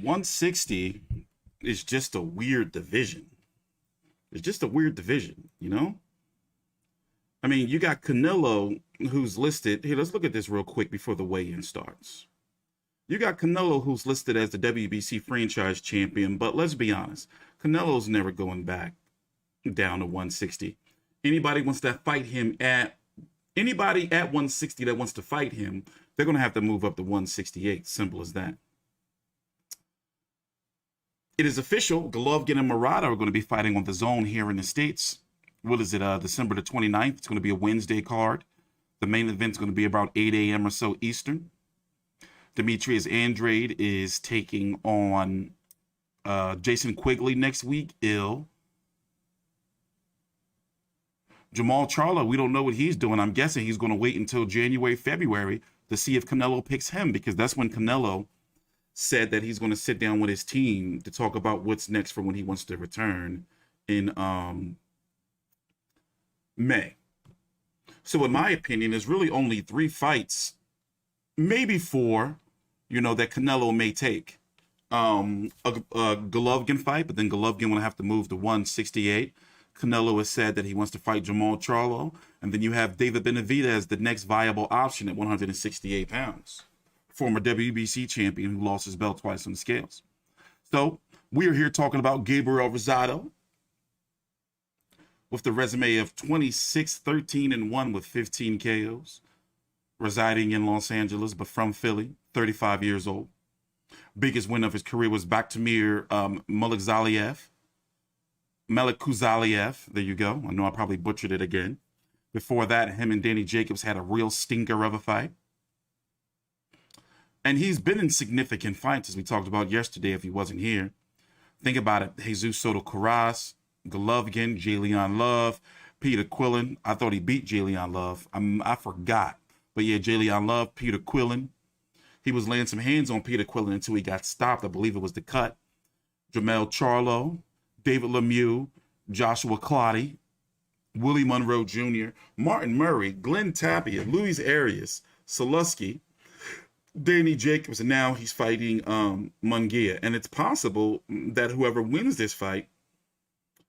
160 is just a weird division. It's just a weird division, you know? I mean, you got Canelo, who's listed. Here, let's look at this real quick before the weigh-in starts. You got Canelo, who's listed as the WBC franchise champion, but let's be honest, Canelo's never going back down to 160. Anybody wants to fight him anybody at 160 that wants to fight him, they're going to have to move up to 168. Simple as that. It is official. Golovkin and Murata are going to be fighting on the DAZN here in the States. What is it? December the 29th. It's going to be a Wednesday card. The main event's going to be about 8 a.m. or so Eastern. Demetrius Andrade is taking on Jason Quigley next week. Jamal Charlo, we don't know what he's doing. I'm guessing he's going to wait until January, February to see if Canelo picks him, because that's when Canelo said that he's going to sit down with his team to talk about what's next for when he wants to return in May. So in my opinion, there's really only 3 fights, maybe 4, that Canelo may take. A Golovkin fight, but then Golovkin will have to move to 168. Canelo has said that he wants to fight Jamal Charlo. And then you have David Benavidez, the next viable option at 168 pounds. Former WBC champion who lost his belt twice on the scales. So we are here talking about Gabriel Rosado with the resume of 26-13-1 with 15 KOs, residing in Los Angeles, but from Philly, 35 years old. Biggest win of his career was Bakhtimir Melikuzaliev. There you go. I know I probably butchered it again. Before that, him and Danny Jacobs had a real stinker of a fight. And he's been in significant fights, as we talked about yesterday, if he wasn't here. Think about it. Jesus Soto Karass, Golovkin, Jalen Love, Peter Quillen. I thought he beat Jalen Love. I forgot. But yeah, Jalen Love, Peter Quillen. He was laying some hands on Peter Quillen until he got stopped. I believe it was the cut. Jamel Charlo, David Lemieux, Joshua Clottey, Willie Monroe Jr., Martin Murray, Glenn Tapia, Luis Arias, Soluski, Danny Jacobs, and now he's fighting Munguia. And it's possible that whoever wins this fight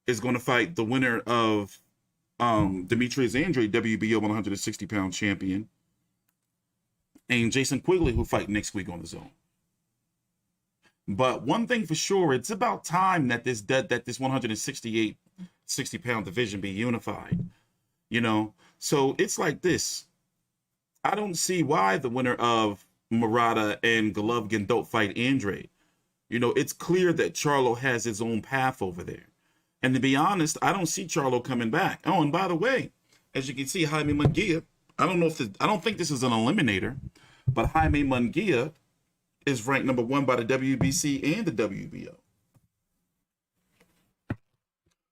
is going to fight the winner of Demetrius Andrade, WBO 160-pound champion, and Jason Quigley, who fight next week on the DAZN. But one thing for sure, it's about time that this 168 60-pound division be unified. So it's like this. I don't see why the winner of Murata and Golovkin don't fight Andrade. It's clear that Charlo has his own path over there. And to be honest, I don't see Charlo coming back. Oh, and by the way, as you can see, Jaime Munguia, I don't think this is an eliminator, but Jaime Munguia is ranked number 1 by the WBC and the WBO.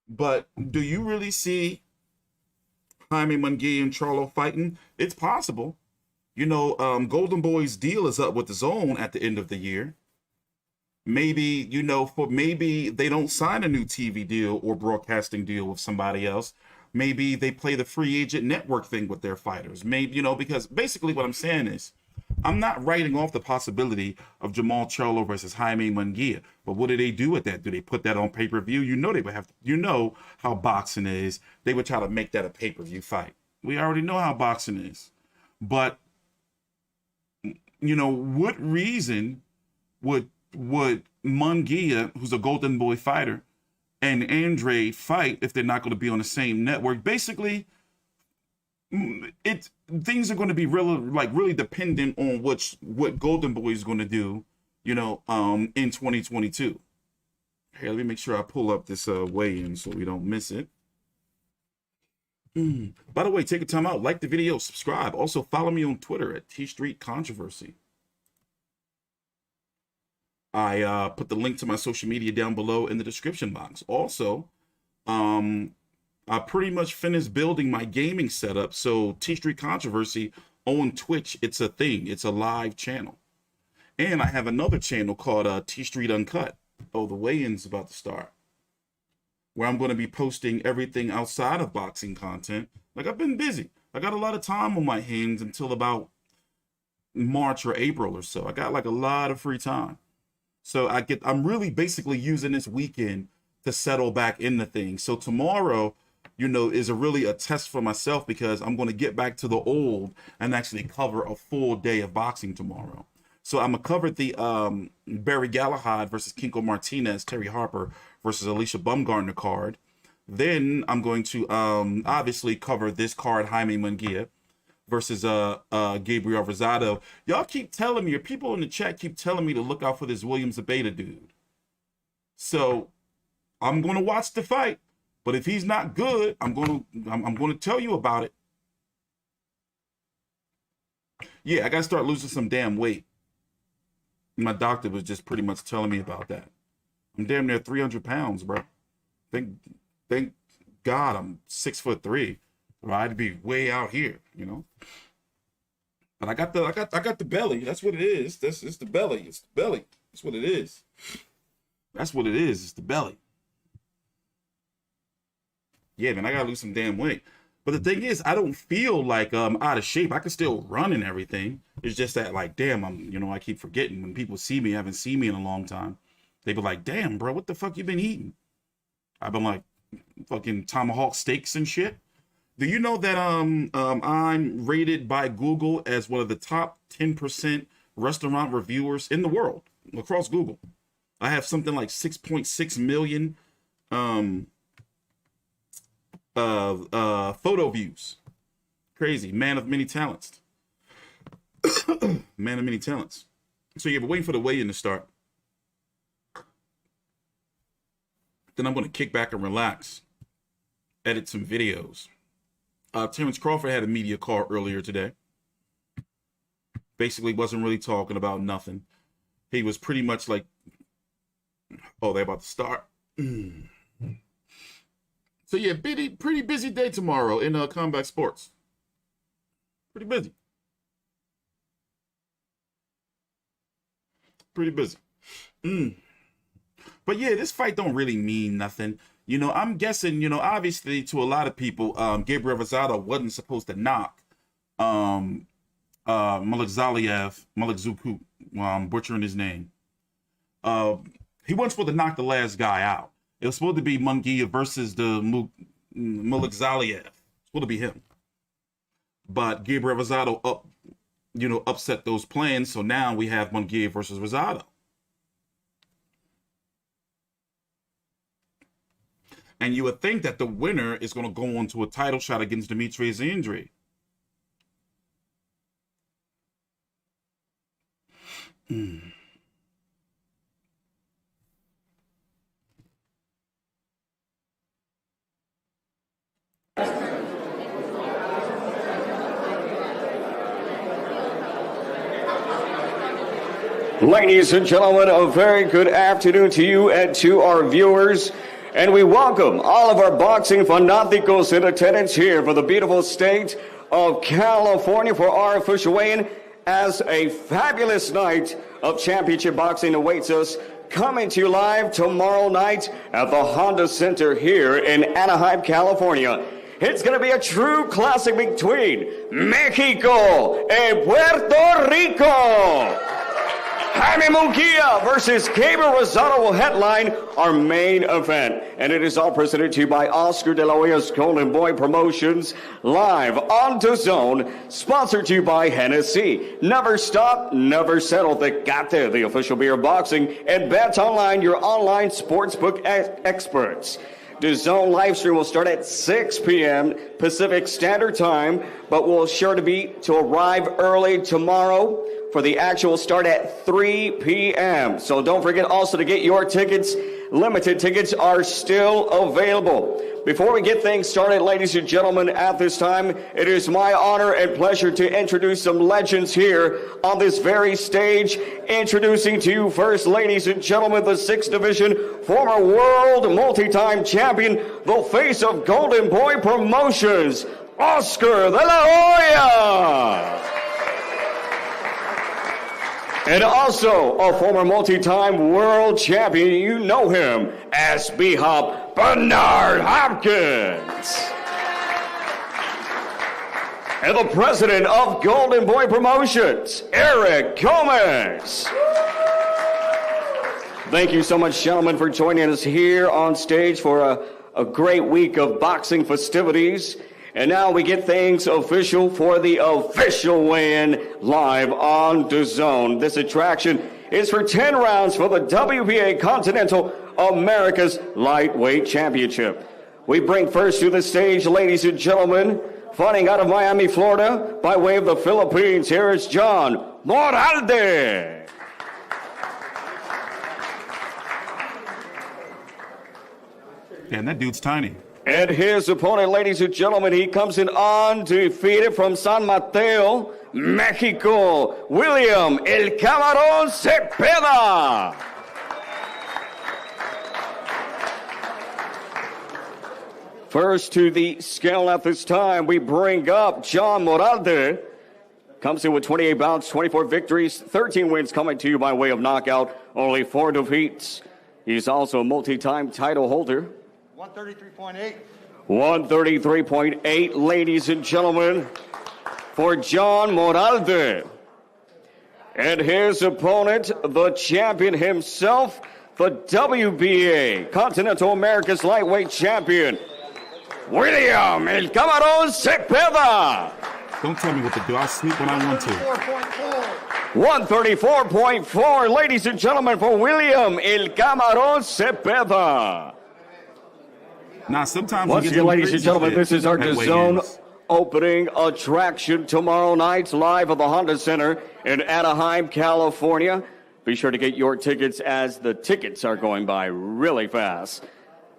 But do you really see Jaime Munguia and Charlo fighting? It's possible. Golden Boy's deal is up with the DAZN at the end of the year. Maybe, maybe they don't sign a new TV deal or broadcasting deal with somebody else. Maybe they play the free agent network thing with their fighters. Maybe, because basically what I'm saying is, I'm not writing off the possibility of Jamal Charlo versus Jaime Munguia. But what do they do with that? Do they put that on pay-per-view? They would have to, how boxing is. They would try to make that a pay-per-view fight. We already know how boxing is. But, what reason would Munguia, who's a Golden Boy fighter, and Andrade fight if they're not going to be on the same network? Basically, things are going to be really dependent on what Golden Boy is going to do, in 2022. Here, let me make sure I pull up this weigh-in so we don't miss it. By the way, take a time out, like the video, subscribe. Also, follow me on Twitter at T Street Controversy. I put the link to my social media down below in the description box. Also, I pretty much finished building my gaming setup. So T Street Controversy on Twitch, it's a thing. It's a live channel. And I have another channel called T Street Uncut. Oh, the weigh-in's about to start, where I'm going to be posting everything outside of boxing content. Like, I've been busy. I got a lot of time on my hands until about March or April or so. I got like a lot of free time. So I'm really basically using this weekend to settle back into things. So tomorrow, is really a test for myself because I'm going to get back to the old and actually cover a full day of boxing tomorrow. So I'm going to cover the Barry Galahad versus Kinko Martinez, Terry Harper versus Alicia Bumgarner card. Then I'm going to obviously cover this card, Jaime Munguia versus Gabriel Rosado. Y'all keep telling me, your people in the chat keep telling me to look out for this Williams Abeta dude. So I'm going to watch the fight. But if he's not good, I'm going to tell you about it. Yeah, I got to start losing some damn weight. My doctor was just pretty much telling me about that. I'm damn near 300 pounds, bro. Thank God I'm 6'3". Or I'd be way out here, But I got the belly. That's what it is. It's the belly. It's the belly. That's what it is. That's what it is. It's the belly. Yeah, man, I gotta lose some damn weight. But the thing is, I don't feel like I'm out of shape. I can still run and everything. It's just that, like, damn, I keep forgetting when people see me, haven't seen me in a long time. They be like, damn, bro, what the fuck you been eating? I've been like, fucking tomahawk steaks and shit. Do you know that I'm rated by Google as one of the top 10% restaurant reviewers in the world across Google? I have something like 6.6 million photo views. Crazy. Man of many talents. Man of many talents. So yeah, but waiting for the weigh-in to start. Then I'm going to kick back and relax. Edit some videos. Terrence Crawford had a media call earlier today. Basically wasn't really talking about nothing. He was pretty much like, oh, they're about to start. So yeah, pretty busy day tomorrow in combat sports. Pretty busy. Pretty busy. But yeah, this fight don't really mean nothing. I'm guessing, obviously to a lot of people, Gabriel Rosado wasn't supposed to knock Malik Zuku, I'm butchering his name. He wasn't supposed to knock the last guy out. It was supposed to be Munguia versus the Malik Zaliev. It's supposed to be him. But Gabriel Rosado upset those plans. So now we have Munguia versus Rosado. And you would think that the winner is going to go on to a title shot against Demetrius Andrade. Ladies and gentlemen, a very good afternoon to you and to our viewers. And we welcome all of our boxing fanaticos in attendance here for the beautiful state of California for our official weigh-in, as a fabulous night of championship boxing awaits us, coming to you live tomorrow night at the Honda Center here in Anaheim, California. It's going to be a true classic between Mexico and Puerto Rico. Jaime Munguia versus Gabriel Rosado will headline our main event. And it is all presented to you by Oscar De La Hoya's Golden Boy Promotions, live on DAZN, sponsored to you by Hennessy. Never stop, never settle. Tecate, the official beer of boxing, and Bet Online, your online sportsbook experts. DAZN live stream will start at 6 p.m. Pacific Standard Time, but we'll sure to arrive early tomorrow for the actual start at 3 p.m. So don't forget also to get your tickets. Limited tickets are still available. Before we get things started, ladies and gentlemen, at this time, it is my honor and pleasure to introduce some legends here on this very stage. Introducing to you first, ladies and gentlemen, the 6th Division, former world multi-time champion, the face of Golden Boy Promotions, Oscar De La Hoya. And also a former multi-time world champion, you know him as B-Hop Bernard Hopkins. And the president of Golden Boy Promotions, Eric Gomez. Thank you so much, gentlemen, for joining us here on stage for a great week of boxing festivities. And now we get things official for the official weigh-in live on DAZN. This attraction is for 10 rounds for the WBA Continental America's Lightweight Championship. We bring first to the stage, ladies and gentlemen, fighting out of Miami, Florida, by way of the Philippines, here is John Moralde. Damn, that dude's tiny. And his opponent, ladies and gentlemen, he comes in undefeated from San Mateo, Mexico, William El Camarón Cepeda. First to the scale at this time, we bring up John Moralde. Comes in with 28 bouts, 24 victories, 13 wins coming to you by way of knockout, only 4 defeats. He's also a multi-time title holder. 133.8. 133.8, ladies and gentlemen, for John Moralde. And his opponent, the champion himself, the WBA Continental America's Lightweight Champion, William El Camarón Cepeda. Don't tell me what to do. I'll sleep when I want to. 134.4, ladies and gentlemen, for William El Camarón Cepeda. Now, sometimes Once again, ladies and gentlemen, this is our DAZN opening attraction tomorrow night, live at the Honda Center in Anaheim, California. Be sure to get your tickets as the tickets are going by really fast.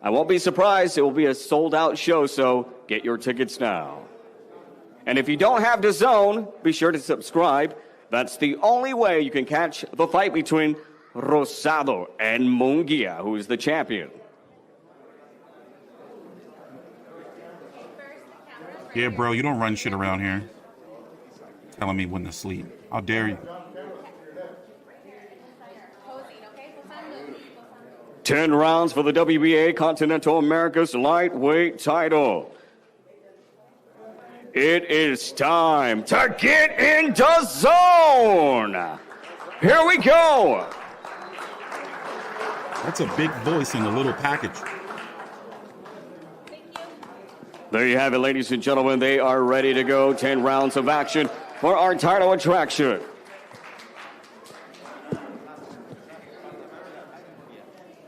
I won't be surprised. It will be a sold-out show, so get your tickets now. And if you don't have DAZN, be sure to subscribe. That's the only way you can catch the fight between Rosado and Munguia, who is the champion. Yeah, bro, you don't run shit around here. Telling me when to sleep. How dare you? 10 rounds for the WBA Continental America's Lightweight title. It is time to get into zone. Here we go. That's a big voice in a little package. There you have it, ladies and gentlemen. They are ready to go. 10 rounds of action for our title attraction.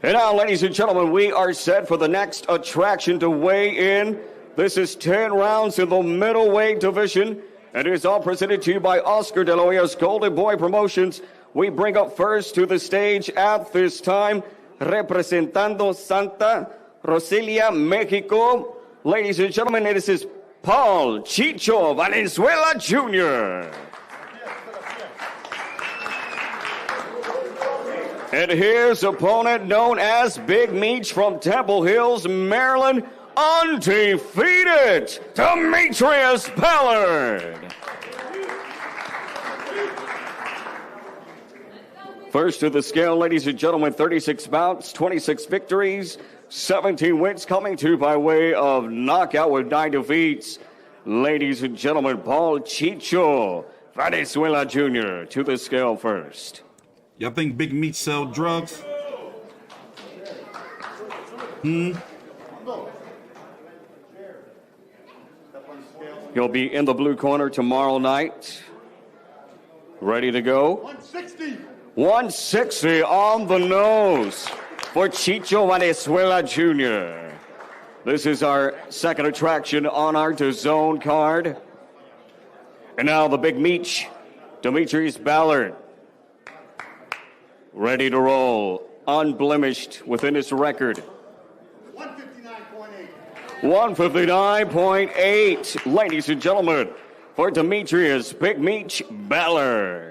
And now, ladies and gentlemen, we are set for the next attraction to weigh in. This is 10 rounds in the middleweight division. And it is all presented to you by Oscar De La Hoya's Golden Boy Promotions. We bring up first to the stage at this time, representando Santa Rosalia, Mexico. Ladies and gentlemen, this is Paul Chicho Valenzuela Jr. And his opponent, known as Big Meech from Temple Hills, Maryland, undefeated, Demetrius Ballard. First to the scale, ladies and gentlemen, 36 bouts, 26 victories, 17 wins coming to by way of knockout with 9 defeats. Ladies and gentlemen, Paul Chicho Valenzuela Jr. to the scale first. Y'all think Big Meat sell drugs? He'll be in the blue corner tomorrow night. Ready to go? 160. 160 on the nose for Chicho Valenzuela Jr. This is our second attraction on our DAZN card. And now the Big Meech, Demetrius Ballard. Ready to roll, unblemished within his record. 159.8. 159.8, ladies and gentlemen, for Demetrius Big Meech Ballard.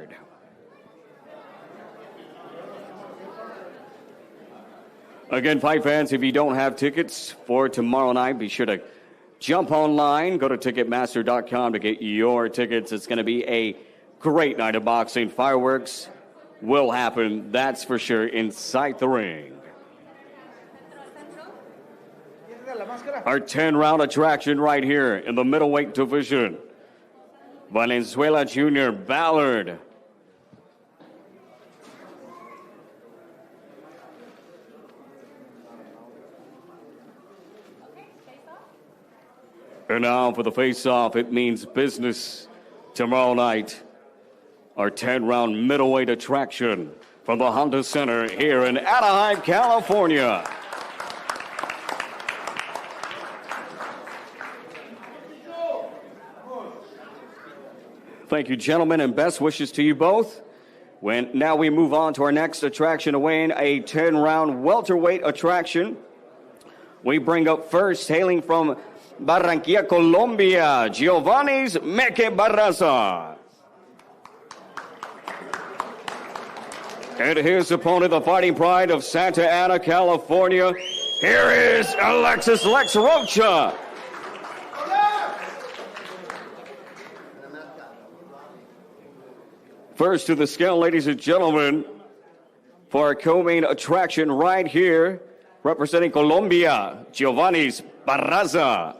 Again, fight fans, if you don't have tickets for tomorrow night, be sure to jump online. Go to Ticketmaster.com to get your tickets. It's going to be a great night of boxing. Fireworks will happen, that's for sure, inside the ring. Our 10-round attraction right here in the middleweight division. Valenzuela Jr. Ballard. And now for the face-off, it means business tomorrow night. Our 10-round middleweight attraction from the Honda Center here in Anaheim, California. Thank you, gentlemen, and best wishes to you both. Now we move on to our next attraction to weigh in, a 10-round welterweight attraction. We bring up first, hailing from Barranquilla, Colombia, Giovanni's Meke Barraza. And his opponent, the Fighting Pride of Santa Ana, California, here is Alexis Lex Rocha. First to the scale, ladies and gentlemen, for our co-main attraction right here, representing Colombia, Giovanni's Barraza.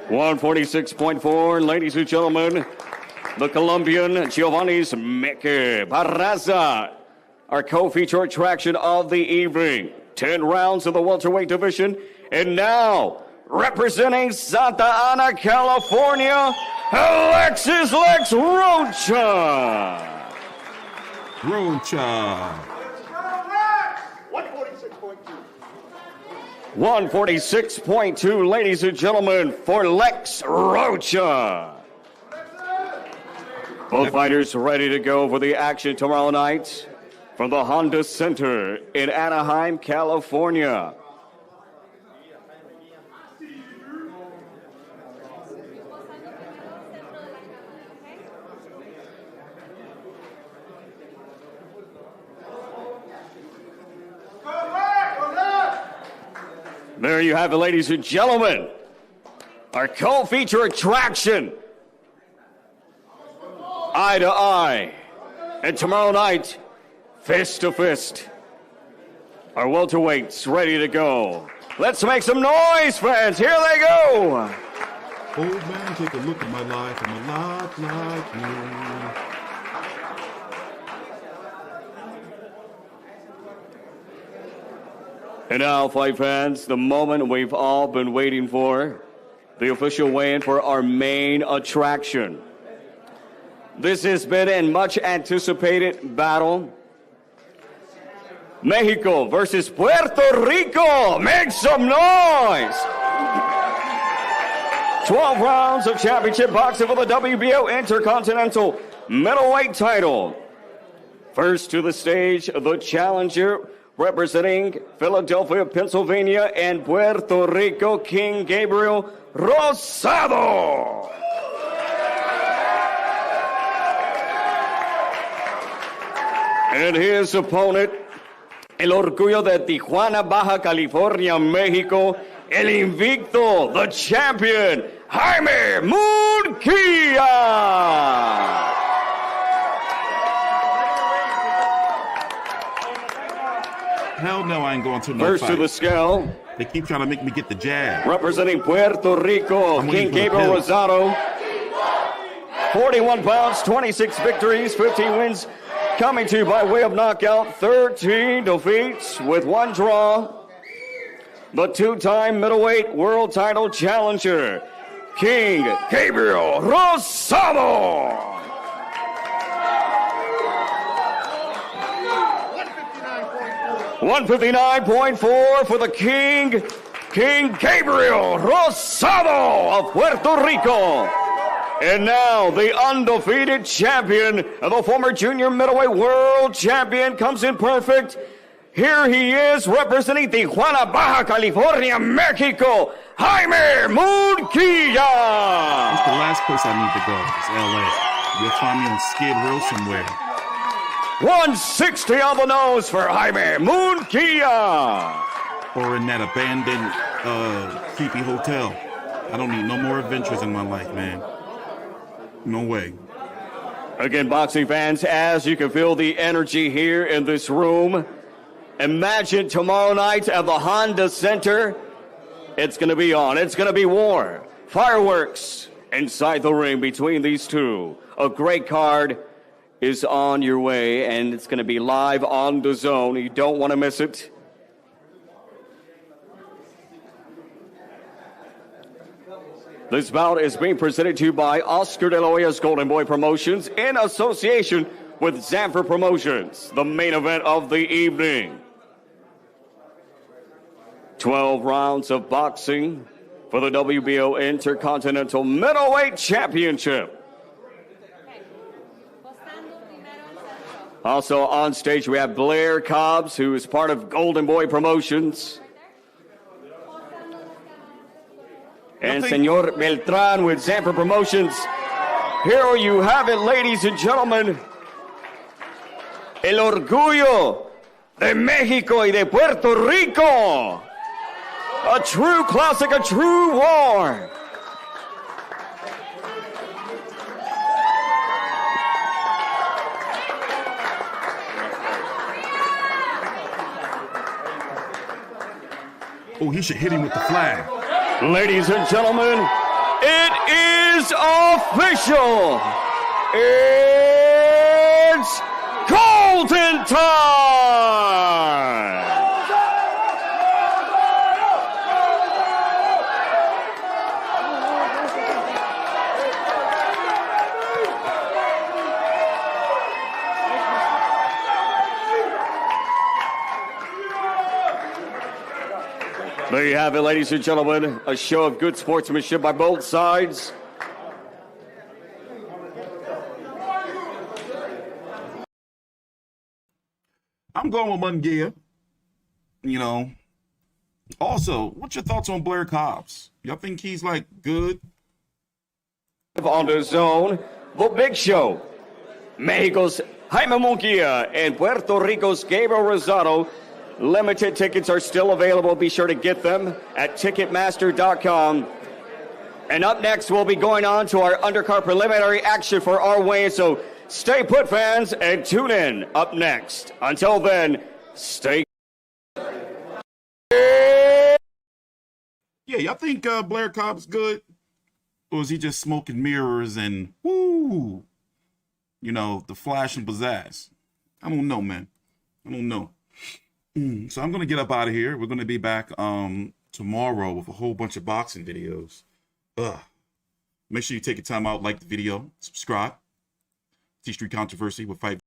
$146.4, ladies and gentlemen, the Colombian Giovanni's Meke Barraza, our co-feature attraction of the evening. 10 rounds of the welterweight division. And now, representing Santa Ana, California, Alexis Lex Rocha. Rocha. 146.2, ladies and gentlemen, for Lex Rocha. Both fighters ready to go for the action tomorrow night from the Honda Center in Anaheim, California. There you have it, ladies and gentlemen. Our co-feature attraction. Eye to eye. And tomorrow night, fist to fist. Our welterweights ready to go. Let's make some noise, fans. Here they go. Old man, take a look at my life. I'm a lot like you. And now, fight fans, the moment we've all been waiting for, the official weigh-in for our main attraction. This has been a much anticipated battle. Mexico versus Puerto Rico. Make some noise. 12 rounds of championship boxing for the WBO Intercontinental Middleweight title. First to the stage, the challenger, representing Philadelphia, Pennsylvania, and Puerto Rico, King Gabriel Rosado. And his opponent, el orgullo de Tijuana, Baja California, Mexico, el invicto, the champion, Jaime Munguia. Hell no, I ain't going to no First fight. to the scale. They keep trying to make me get the jab. Representing Puerto Rico, King Gabriel Rosado. 41 pounds, 26 victories, 15 wins. Coming to you by way of knockout, 13 defeats with 1 draw. The 2-time middleweight world title challenger, King Gabriel Rosado. 159.4 for the King Gabriel Rosado of Puerto Rico. And now the undefeated champion, the former junior middleweight world champion, comes in perfect. Here he is, representing Tijuana, Baja California, Mexico, Jaime Munguia. It's the last place I need to go. It's LA. You'll find me on Skid Row somewhere. 160 on the nose for Jaime Munguia. Or in that abandoned, creepy hotel. I don't need no more adventures in my life, man. No way. Again, boxing fans, as you can feel the energy here in this room, imagine tomorrow night at the Honda Center. It's going to be on. It's going to be war. Fireworks inside the ring between these two. A great card is on your way, and it's going to be live on DAZN. You don't want to miss it. This bout is being presented to you by Oscar De La Hoya's Golden Boy Promotions in association with Zanfer Promotions, the main event of the evening. 12 rounds of boxing for the WBO Intercontinental Middleweight Championship. Also on stage, we have Blair Cobbs, who is part of Golden Boy Promotions. And Senor Beltran with Zanfer Promotions. Here you have it, ladies and gentlemen. El orgullo de México y de Puerto Rico. A true classic, a true war. Oh, he should hit him with the flag. Ladies and gentlemen, it is official. It's golden time. There you have it, ladies and gentlemen, a show of good sportsmanship by both sides. I'm going with Munguia. You know. Also, what's your thoughts on Blair Cobbs? Y'all think he's like good? On DAZN, the big show. Mexico's Jaime Munguia and Puerto Rico's Gabriel Rosado. Limited tickets are still available. Be sure to get them at Ticketmaster.com. And up next, we'll be going on to our undercard preliminary action for our weigh-in. So stay put, fans, and tune in up next. Until then, stay. Yeah, y'all think Blair Cobb's good? Or is he just smoking mirrors and woo? You know, the flash and pizzazz. I don't know, man. I don't know. So I'm going to get up out of here. We're going to be back tomorrow with a whole bunch of boxing videos. Make sure you take your time out, like the video, subscribe. T Street Controversy with Fight